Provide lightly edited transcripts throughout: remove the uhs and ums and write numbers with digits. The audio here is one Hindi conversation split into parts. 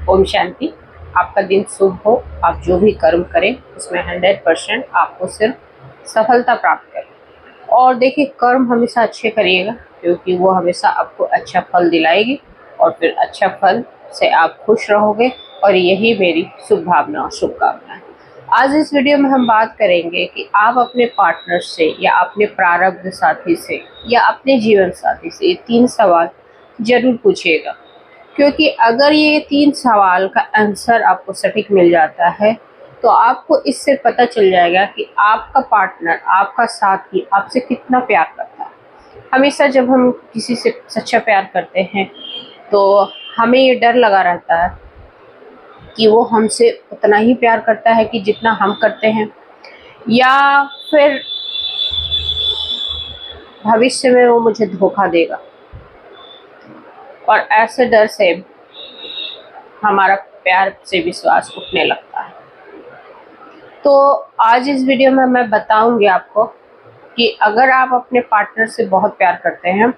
ओम शांति। आपका दिन शुभ हो। आप जो भी कर्म करें उसमें 100% आपको सिर्फ सफलता प्राप्त करें। और देखिए, कर्म हमेशा अच्छे करिएगा क्योंकि वो हमेशा आपको अच्छा फल दिलाएगी और फिर अच्छा फल से आप खुश रहोगे। और यही मेरी शुभ भावना और शुभकामना है। आज इस वीडियो में हम बात करेंगे कि आप अपने पार्टनर से या अपने प्रारब्ध साथी से या अपने जीवन साथी से ये 3 सवाल जरूर पूछिएगा, क्योंकि अगर ये 3 सवाल का आंसर आपको सटीक मिल जाता है तो आपको इससे पता चल जाएगा कि आपका पार्टनर, आपका साथी आपसे कितना प्यार करता है। हमेशा जब हम किसी से सच्चा प्यार करते हैं तो हमें ये डर लगा रहता है कि वो हमसे उतना ही प्यार करता है कि जितना हम करते हैं, या फिर भविष्य में वो मुझे धोखा देगा। और ऐसे डर से हमारा प्यार से विश्वास उठने लगता है। तो आज इस वीडियो में मैं बताऊंगी आपको कि अगर आप अपने पार्टनर से बहुत प्यार करते हैं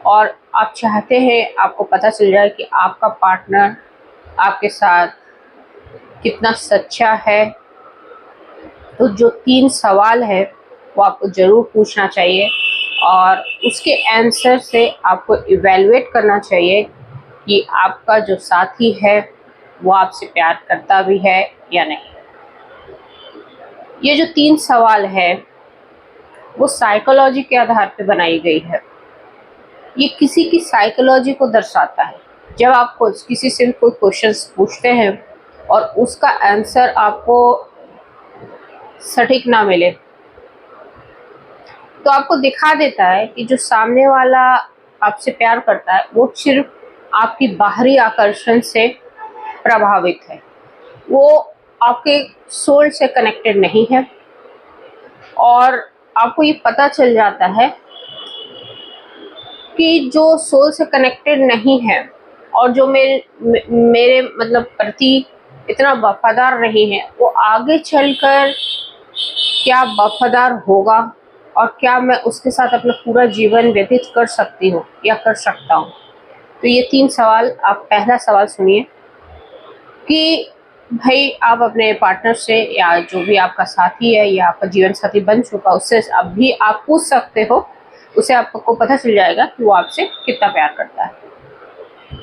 और आप चाहते हैं आपको पता चल जाए कि आपका पार्टनर आपके साथ कितना सच्चा है, तो जो 3 सवाल है वो आपको ज़रूर पूछना चाहिए और उसके आंसर से आपको इवैल्यूएट करना चाहिए कि आपका जो साथी है वो आपसे प्यार करता भी है या नहीं। ये जो 3 सवाल है वो साइकोलॉजी के आधार पर बनाई गई है। ये किसी की साइकोलॉजी को दर्शाता है। जब आप किसी से कोई क्वेश्चंस पूछते हैं और उसका आंसर आपको सटीक ना मिले तो आपको दिखा देता है कि जो सामने वाला आपसे प्यार करता है वो सिर्फ आपकी बाहरी आकर्षण से प्रभावित है, वो आपके सोल से कनेक्टेड नहीं है। और आपको ये पता चल जाता है कि जो सोल से कनेक्टेड नहीं है और जो मेरे मतलब प्रति इतना वफादार नहीं है, वो आगे चलकर क्या वफादार होगा और क्या मैं उसके साथ अपना पूरा जीवन व्यतीत कर सकती हूँ या कर सकता हूँ। तो ये 3 सवाल, आप पहला सवाल सुनिए कि भाई आप अपने पार्टनर से या जो भी आपका साथी है या आपका जीवन साथी बन चुका उससे अभी आप पूछ सकते हो। उसे आपको पता चल जाएगा कि वो आपसे कितना प्यार करता है।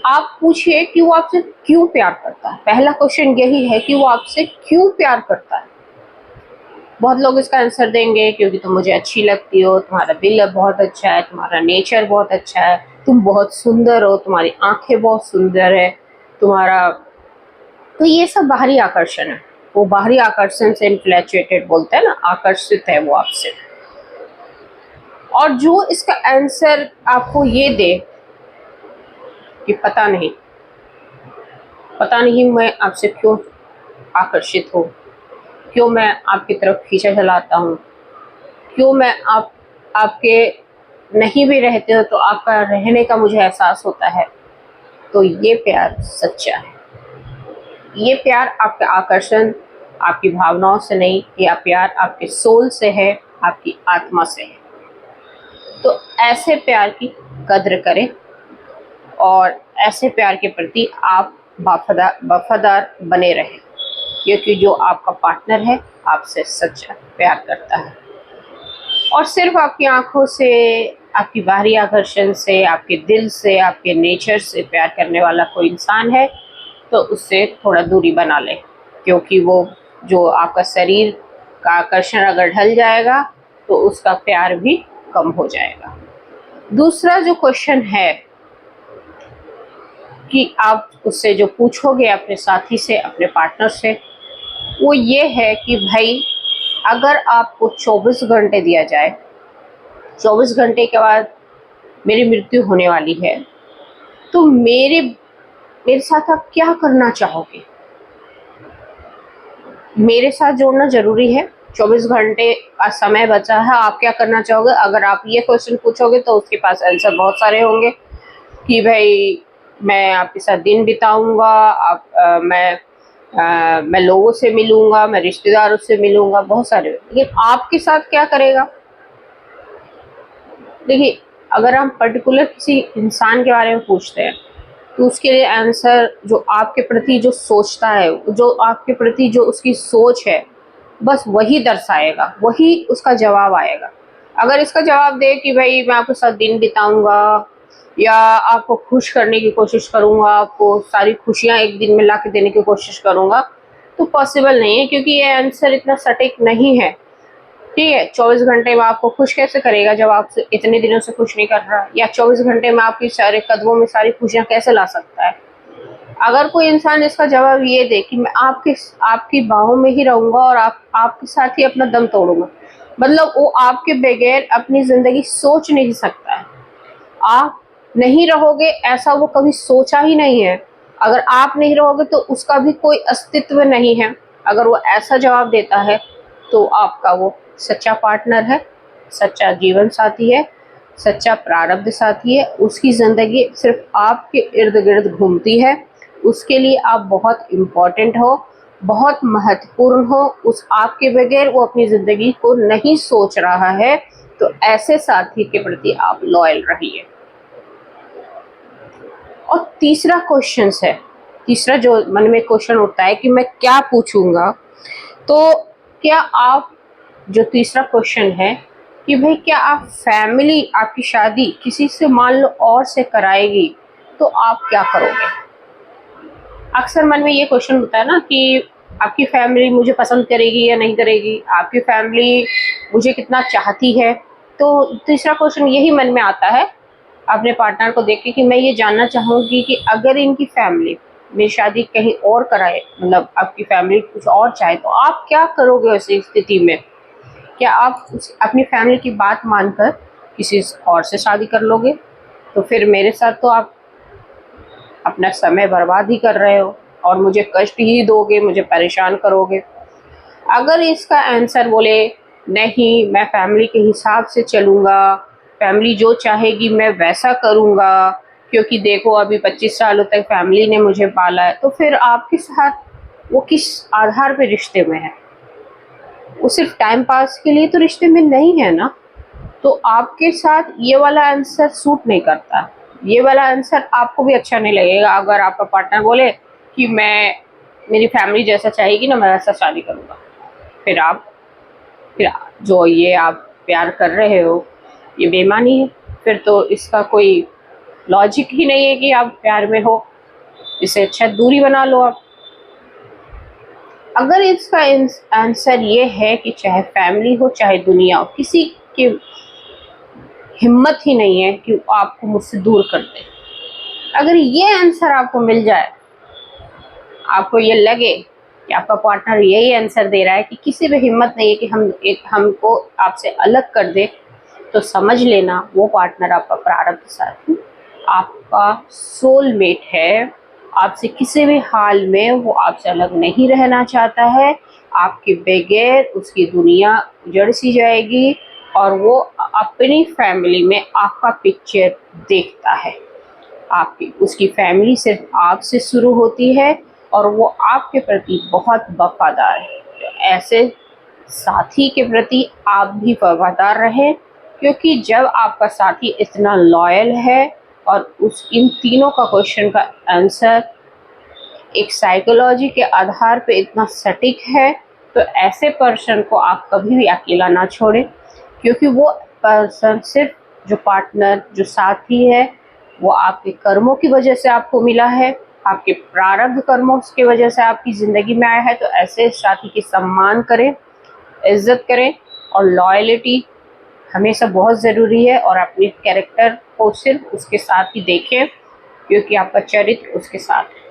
आप पूछिए कि वो आपसे क्यों प्यार करता है। पहला क्वेश्चन यही है कि वो आपसे क्यों प्यार करता है। बहुत लोग इसका आंसर देंगे क्योंकि तुम मुझे अच्छी लगती हो, तुम्हारा दिल बहुत अच्छा है, तुम्हारा नेचर बहुत अच्छा है, तुम बहुत सुंदर हो, तुम्हारी आंखें बहुत सुंदर है, तुम्हारा। तो ये सब बाहरी आकर्षण है। वो बाहरी आकर्षण से इन्फ्लैचुएटेड बोलते हैं ना, आकर्षित है वो आपसे। और जो इसका आंसर आपको ये दे कि पता नहीं मैं आपसे क्यों आकर्षित हूँ, क्यों मैं आपकी तरफ खींचा चलाता हूँ, क्यों मैं आपके नहीं भी रहते हो तो आपका रहने का मुझे एहसास होता है, तो ये प्यार सच्चा है। ये प्यार आपके आकर्षण, आपकी भावनाओं से नहीं, या प्यार आपके सोल से है, आपकी आत्मा से है। तो ऐसे प्यार की कद्र करें और ऐसे प्यार के प्रति आप वफादार बने रहें, क्योंकि जो आपका पार्टनर है आपसे सच्चा प्यार करता है। और सिर्फ आपकी आंखों से, आपकी बाहरी आकर्षण से, आपके दिल से, आपके नेचर से प्यार करने वाला कोई इंसान है तो उससे थोड़ा दूरी बना लें, क्योंकि वो जो आपका शरीर का आकर्षण अगर ढल जाएगा तो उसका प्यार भी कम हो जाएगा। दूसरा जो क्वेश्चन है कि आप उससे जो पूछोगे अपने साथी से, अपने पार्टनर से, वो ये है कि भाई अगर आपको 24 घंटे दिया जाए, 24 घंटे के बाद मेरी मृत्यु होने वाली है, तो मेरे साथ आप क्या करना चाहोगे। मेरे साथ जोड़ना जरूरी है। 24 घंटे का समय बचा है, आप क्या करना चाहोगे। अगर आप ये क्वेश्चन पूछोगे तो उसके पास आंसर बहुत सारे होंगे कि भाई मैं आपके साथ दिन बिताऊंगा, मैं लोगों से मिलूंगा, मैं रिश्तेदारों से मिलूंगा, बहुत सारे। लेकिन आपके साथ क्या करेगा। देखिए, अगर हम पर्टिकुलर किसी इंसान के बारे में पूछते हैं तो उसके लिए आंसर जो आपके प्रति जो सोचता है, जो आपके प्रति जो उसकी सोच है, बस वही दर्शाएगा, वही उसका जवाब आएगा। अगर इसका जवाब दे कि भाई मैं आपके साथ दिन बिताऊंगा या आपको खुश करने की कोशिश करूंगा, आपको सारी खुशियां एक दिन में ला के देने की कोशिश करूंगा, तो पॉसिबल नहीं है, क्योंकि ये आंसर इतना सटीक नहीं है। ठीक है, 24 घंटे में आपको खुश कैसे करेगा जब आपसे इतने दिनों से खुश नहीं कर रहा, या 24 घंटे में आपकी सारे कदमों में सारी खुशियां कैसे ला सकता है। अगर कोई इंसान इसका जवाब ये दे कि मैं आपकी बाहों में ही रहूंगा और आपके साथ ही अपना दम तोड़ूंगा, मतलब वो आपके बगैर अपनी जिंदगी सोच नहीं सकता है। आप नहीं रहोगे ऐसा वो कभी सोचा ही नहीं है। अगर आप नहीं रहोगे तो उसका भी कोई अस्तित्व नहीं है। अगर वो ऐसा जवाब देता है तो आपका वो सच्चा पार्टनर है, सच्चा जीवन साथी है, सच्चा प्रारब्ध साथी है। उसकी ज़िंदगी सिर्फ आपके इर्द गिर्द घूमती है। उसके लिए आप बहुत इम्पोर्टेंट हो, बहुत महत्वपूर्ण हो। उस आपके बगैर वो अपनी ज़िंदगी को नहीं सोच रहा है। तो ऐसे साथी के प्रति आप लॉयल रहिए। और तीसरा क्वेश्चन है, तीसरा जो मन में क्वेश्चन उठता है कि मैं क्या पूछूंगा, तो क्या आप, जो तीसरा क्वेश्चन है कि भाई क्या आप फैमिली आपकी शादी किसी से मान लो और से कराएगी तो आप क्या करोगे। अक्सर मन में ये क्वेश्चन होता है ना कि आपकी फैमिली मुझे पसंद करेगी या नहीं करेगी, आपकी फैमिली मुझे कितना चाहती है। तो तीसरा क्वेश्चन यही मन में आता है अपने पार्टनर को देख के कि मैं ये जानना चाहूँगी कि अगर इनकी फैमिली मेरी शादी कहीं और कराए, मतलब आपकी फैमिली कुछ और चाहे, तो आप क्या करोगे ऐसी स्थिति में। क्या आप अपनी फैमिली की बात मानकर किसी और से शादी कर लोगे? तो फिर मेरे साथ तो आप अपना समय बर्बाद ही कर रहे हो और मुझे कष्ट ही दोगे, मुझे परेशान करोगे। अगर इसका आंसर बोले नहीं, मैं फैमिली के हिसाब से चलूँगा, फैमिली जो चाहेगी मैं वैसा करूँगा, क्योंकि देखो अभी 25 सालों तक फैमिली ने मुझे पाला है, तो फिर आपके साथ वो किस आधार पे रिश्ते में है। वो सिर्फ टाइम पास के लिए तो रिश्ते में नहीं है ना। तो आपके साथ ये वाला आंसर सूट नहीं करता। ये वाला आंसर आपको भी अच्छा नहीं लगेगा अगर आपका पार्टनर बोले कि मैं, मेरी फैमिली जैसा चाहेगी ना मैं वैसा शादी करूँगा। फिर जो ये आप प्यार कर रहे हो ये बेईमानी है। फिर तो इसका कोई लॉजिक ही नहीं है कि आप प्यार में हो। इससे अच्छा दूरी बना लो आप। अगर इसका आंसर ये है कि चाहे फैमिली हो चाहे दुनिया हो, किसी की हिम्मत ही नहीं है कि आपको मुझसे दूर कर दे। अगर ये आंसर आपको मिल जाए, आपको ये लगे कि आपका पार्टनर यही आंसर दे रहा है कि किसी भी हिम्मत नहीं है कि हमको आपसे अलग कर दे, तो समझ लेना वो पार्टनर आपका प्रारब्ध साथी, आपका सोलमेट है। आपसे किसी भी हाल में वो आपसे अलग नहीं रहना चाहता है। आपके बगैर उसकी दुनिया उजड़ सी जाएगी और वो अपनी फैमिली में आपका पिक्चर देखता है। आपकी उसकी फैमिली सिर्फ आपसे शुरू होती है और वो आपके प्रति बहुत वफादार है। तो ऐसे साथी के प्रति आप भी वफादार रहें, क्योंकि जब आपका साथी इतना लॉयल है और उस इन तीनों का क्वेश्चन का आंसर एक साइकोलॉजी के आधार पे इतना सटीक है, तो ऐसे पर्सन को आप कभी भी अकेला ना छोड़ें, क्योंकि वो पर्सन सिर्फ, जो पार्टनर जो साथी है, वो आपके कर्मों की वजह से आपको मिला है, आपके प्रारब्ध कर्मों की वजह से आपकी ज़िंदगी में आया है। तो ऐसे साथी की सम्मान करें, इज्जत करें और लॉयल्टी हमेशा बहुत ज़रूरी है। और अपने कैरेक्टर को सिर्फ उसके साथ ही देखें, क्योंकि आपका चरित्र उसके साथ है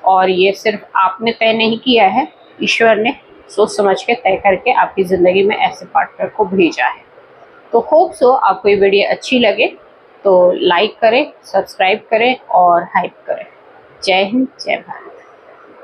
और ये सिर्फ आपने तय नहीं किया है, ईश्वर ने सोच समझ के तय करके आपकी ज़िंदगी में ऐसे पार्टनर को भेजा है। तो होप सो आपको ये वीडियो अच्छी लगे तो लाइक करें, सब्सक्राइब करें और हाइप करें। जय हिंद, जय भारत।